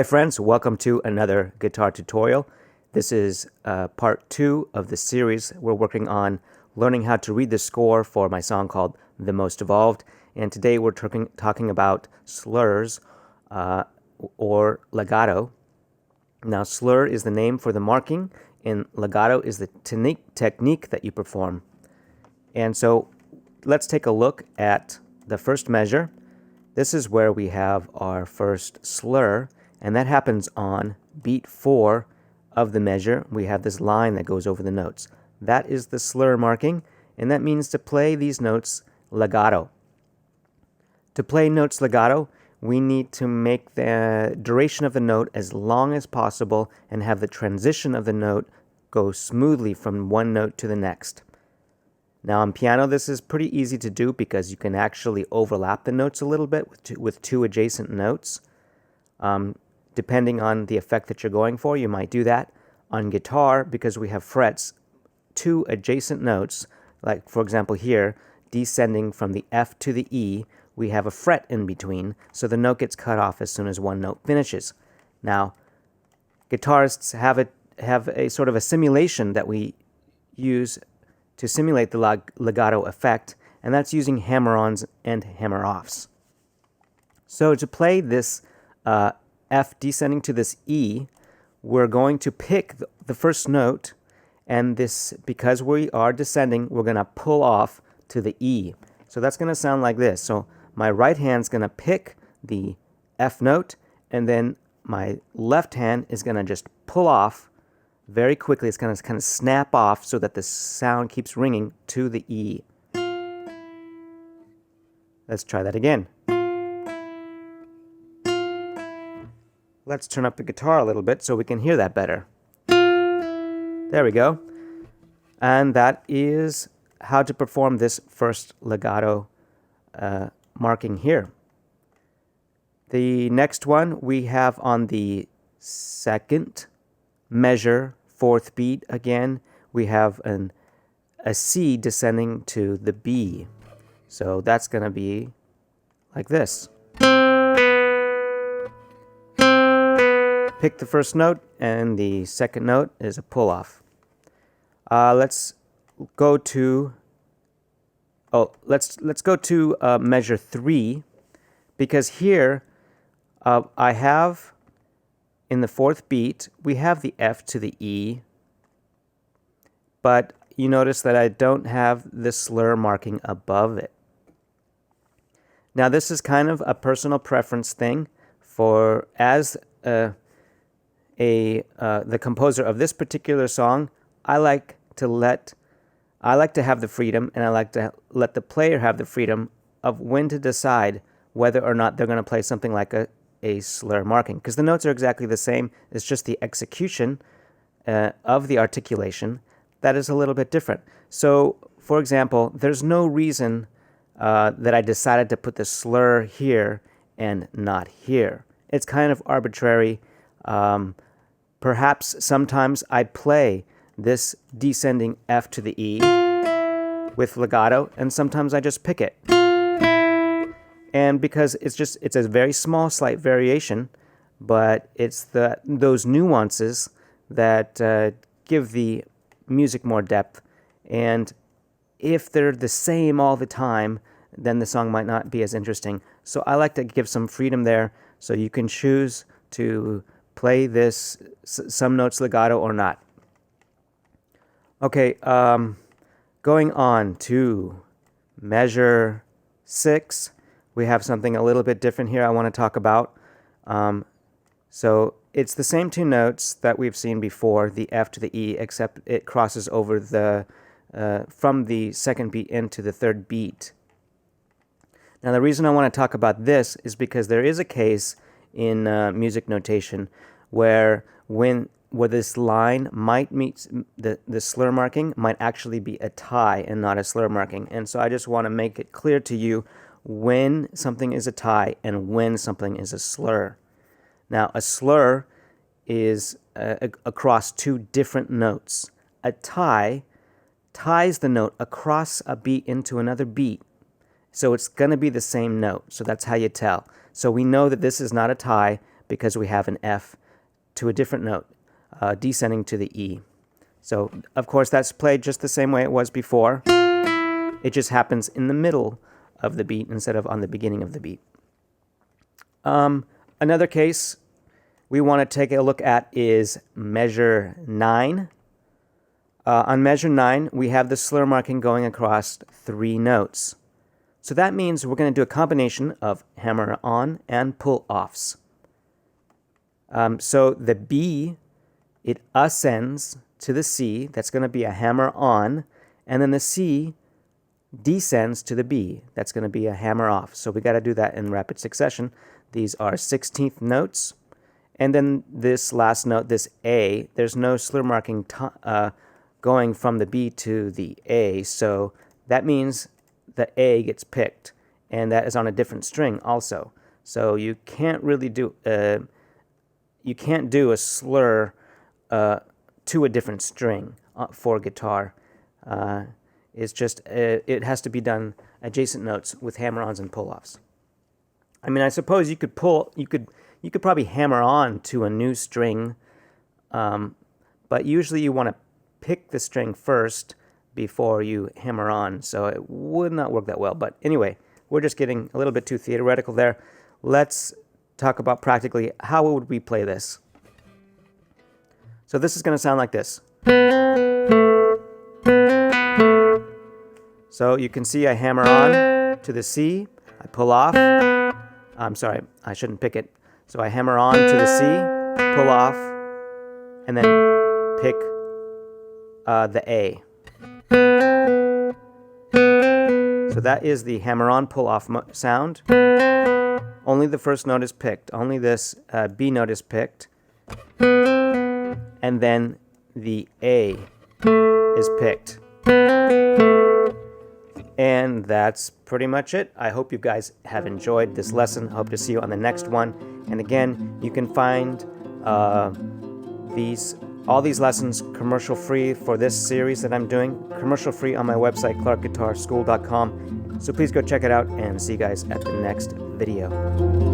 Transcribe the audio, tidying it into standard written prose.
Hi friends, welcome to another guitar tutorial. This is part 2 of the series. We're working on learning how to read the score for my song called The Most Evolved, and today we're talking about slurs or legato. Now slur is the name for the marking and legato is the technique that you perform. And so let's take a look at the first measure. This is where we have our first slur, and that happens on beat 4 of the measure. We have this line that goes over the notes. That is the slur marking, and that means to play these notes legato. To play notes legato, we need to make the duration of the note as long as possible and have the transition of the note go smoothly from one note to the next. Now on piano, this is pretty easy to do because you can actually overlap the notes a little bit with two adjacent notes. Depending on the effect that you're going for, you might do that. On guitar, because we have frets, two adjacent notes, like for example here, descending from the F to the E, we have a fret in between, so the note gets cut off as soon as one note finishes. Now, guitarists have a sort of a simulation that we use to simulate the legato effect, and that's using hammer-ons and hammer-offs. So to play this F descending to this E, we're going to pick the first note, and this, because we are descending, we're going to pull off to the E. So that's going to sound like this. So my right hand's going to pick the F note, and then my left hand is going to just pull off very quickly. It's going to kind of snap off so that the sound keeps ringing to the E. Let's try that again. Let's turn up the guitar a little bit so we can hear that better. There we go. And that is how to perform this first legato marking here. The next one we have on the second measure, fourth beat again, we have a C descending to the B. So that's going to be like this. Pick the first note, and the second note is a pull-off. Let's go to measure 3, because here I have in the fourth beat we have the F to the E, but you notice that I don't have the slur marking above it. Now this is kind of a personal preference thing. For as the composer of this particular song, I like to have the freedom, and I like to let the player have the freedom of when to decide whether or not they're going to play something like a slur marking, because the notes are exactly the same. It's just the execution of the articulation that is a little bit different. So, for example, there's no reason that I decided to put the slur here and not here. It's kind of arbitrary. Perhaps sometimes I play this descending F to the E with legato, and sometimes I just pick it. And because it's a very small, slight variation, but it's those nuances that give the music more depth. And if they're the same all the time, then the song might not be as interesting. So I like to give some freedom there, so you can choose to play this some notes legato or not. Okay, going on to measure 6, we have something a little bit different here I want to talk about. So it's the same two notes that we've seen before, the F to the E, except it crosses over from the second beat into the third beat. Now the reason I want to talk about this is because there is a case in music notation where this line might meet the slur marking might actually be a tie and not a slur marking. And so I just want to make it clear to you when something is a tie and when something is a slur. Now a slur is across two different notes. A tie ties the note across a beat into another beat. So it's going to be the same note. So that's how you tell. So we know that this is not a tie because we have an F to a different note, descending to the E. So, of course, that's played just the same way it was before. It just happens in the middle of the beat instead of on the beginning of the beat. Another case we want to take a look at is measure 9. On measure 9, we have the slur marking going across 3 notes. So that means we're going to do a combination of hammer on and pull offs. So the B, it ascends to the C, that's going to be a hammer on, and then the C descends to the B, that's going to be a hammer off. So we got to do that in rapid succession. These are 16th notes, and then this last note, this A, there's no slur marking going from the B to the A, so that means the A gets picked, and that is on a different string also. So you can't really do a slur to a different string for guitar. It's just it has to be done adjacent notes with hammer-ons and pull-offs. I mean, I suppose you could probably hammer on to a new string, but usually you want to pick the string first before you hammer on, so it would not work that well. But anyway, we're just getting a little bit too theoretical there. Let's talk about practically how would we play this. So this is going to sound like this. So you can see I hammer on to the C, I pull off. I'm sorry, I shouldn't pick it. So I hammer on to the C, pull off, and then pick the A. So that is the hammer-on, pull-off sound. Only the first note is picked. Only this B note is picked. And then the A is picked. And that's pretty much it. I hope you guys have enjoyed this lesson. I hope to see you on the next one. And again, you can find all these lessons commercial-free for this series that I'm doing, commercial-free on my website, clarkguitarschool.com. So please go check it out, and see you guys at the next video.